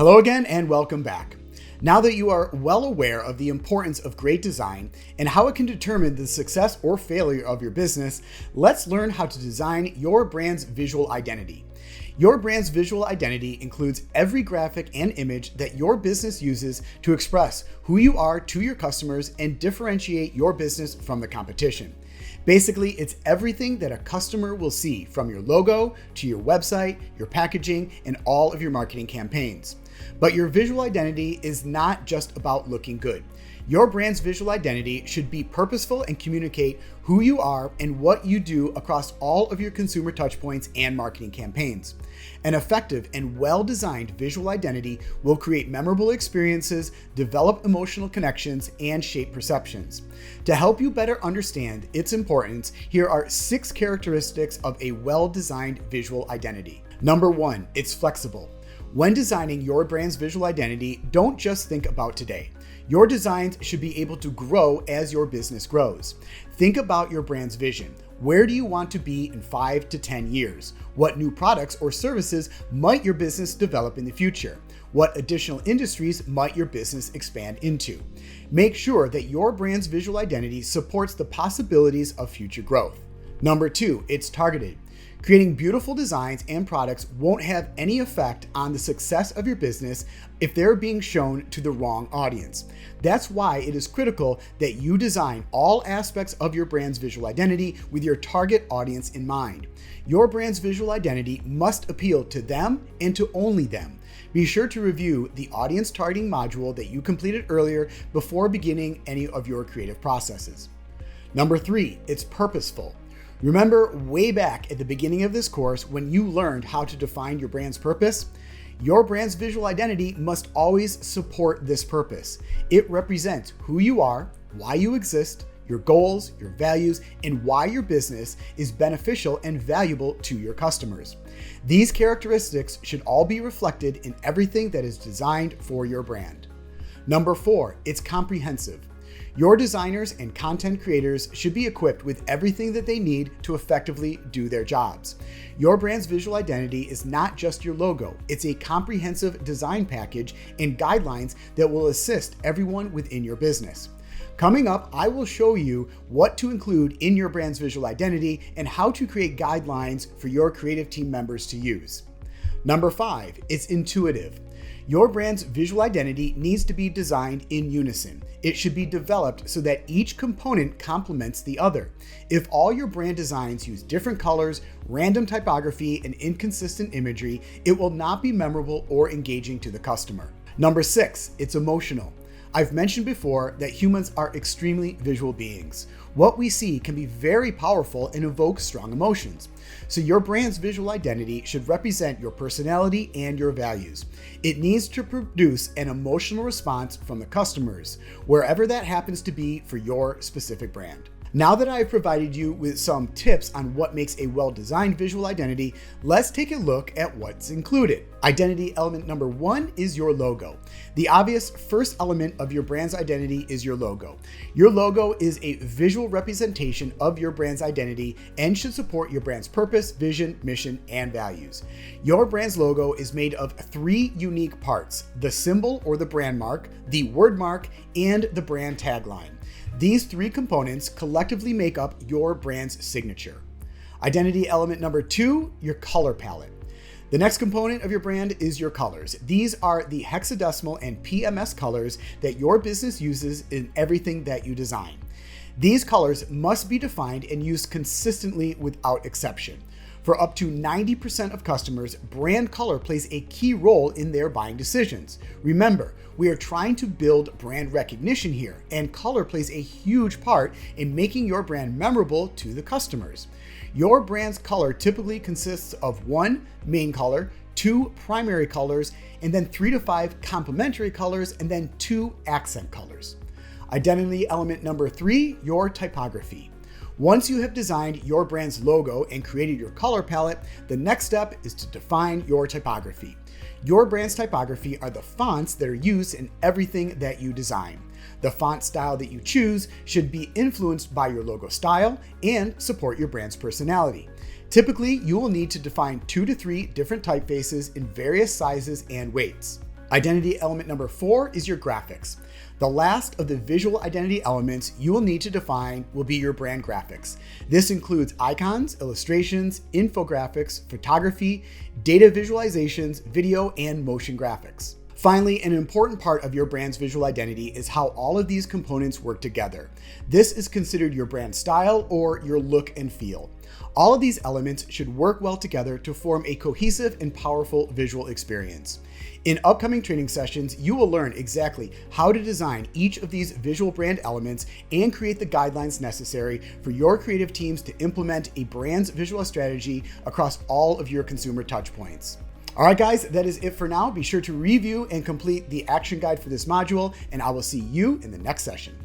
Hello again and welcome back. Now that you are well aware of the importance of great design and how it can determine the success or failure of your business, let's learn how to design your brand's visual identity. Your brand's visual identity includes every graphic and image that your business uses to express who you are to your customers and differentiate your business from the competition. Basically, it's everything that a customer will see, from your logo to your website, your packaging, and all of your marketing campaigns. But your visual identity is not just about looking good. Your brand's visual identity should be purposeful and communicate who you are and what you do across all of your consumer touchpoints and marketing campaigns. An effective and well-designed visual identity will create memorable experiences, develop emotional connections, and shape perceptions. To help you better understand its importance, here are 6 characteristics of a well-designed visual identity. Number 1, it's flexible. When designing your brand's visual identity, don't just think about today. Your designs should be able to grow as your business grows. Think about your brand's vision. Where do you want to be in 5 to 10 years? What new products or services might your business develop in the future? What additional industries might your business expand into? Make sure that your brand's visual identity supports the possibilities of future growth. Number 2, it's targeted. Creating beautiful designs and products won't have any effect on the success of your business if they're being shown to the wrong audience. That's why it is critical that you design all aspects of your brand's visual identity with your target audience in mind. Your brand's visual identity must appeal to them and to only them. Be sure to review the audience targeting module that you completed earlier before beginning any of your creative processes. Number 3, it's purposeful. Remember way back at the beginning of this course when you learned how to define your brand's purpose? Your brand's visual identity must always support this purpose. It represents who you are, why you exist, your goals, your values, and why your business is beneficial and valuable to your customers. These characteristics should all be reflected in everything that is designed for your brand. Number 4, it's comprehensive. Your designers and content creators should be equipped with everything that they need to effectively do their jobs. Your brand's visual identity is not just your logo, it's a comprehensive design package and guidelines that will assist everyone within your business. Coming up, I will show you what to include in your brand's visual identity and how to create guidelines for your creative team members to use. Number 5, it's intuitive. Your brand's visual identity needs to be designed in unison. It should be developed so that each component complements the other. If all your brand designs use different colors, random typography, and inconsistent imagery, it will not be memorable or engaging to the customer. Number 6, it's emotional. I've mentioned before that humans are extremely visual beings. What we see can be very powerful and evoke strong emotions. So your brand's visual identity should represent your personality and your values. It needs to produce an emotional response from the customers, wherever that happens to be for your specific brand. Now that I've provided you with some tips on what makes a well-designed visual identity, let's take a look at what's included. Identity element number 1 is your logo. The obvious first element of your brand's identity is your logo. Your logo is a visual representation of your brand's identity and should support your brand's purpose, vision, mission, and values. Your brand's logo is made of 3 unique parts: the symbol or the brand mark, the word mark, and the brand tagline. These 3 components collectively make up your brand's signature. Identity element number 2, your color palette. The next component of your brand is your colors. These are the hexadecimal and PMS colors that your business uses in everything that you design. These colors must be defined and used consistently without exception. For up to 90% of customers, brand color plays a key role in their buying decisions. Remember, we are trying to build brand recognition here, and color plays a huge part in making your brand memorable to the customers. Your brand's color typically consists of 1 main color, 2 primary colors, and then 3 to 5 complementary colors, and then 2 accent colors. Identity element number 3, your typography. Once you have designed your brand's logo and created your color palette, the next step is to define your typography. Your brand's typography are the fonts that are used in everything that you design. The font style that you choose should be influenced by your logo style and support your brand's personality. Typically, you will need to define 2 to 3 different typefaces in various sizes and weights. Identity element number 4 is your graphics. The last of the visual identity elements you will need to define will be your brand graphics. This includes icons, illustrations, infographics, photography, data visualizations, video, and motion graphics. Finally, an important part of your brand's visual identity is how all of these components work together. This is considered your brand style or your look and feel. All of these elements should work well together to form a cohesive and powerful visual experience. In upcoming training sessions, you will learn exactly how to design each of these visual brand elements and create the guidelines necessary for your creative teams to implement a brand's visual strategy across all of your consumer touchpoints. All right, guys, that is it for now. Be sure to review and complete the action guide for this module, and I will see you in the next session.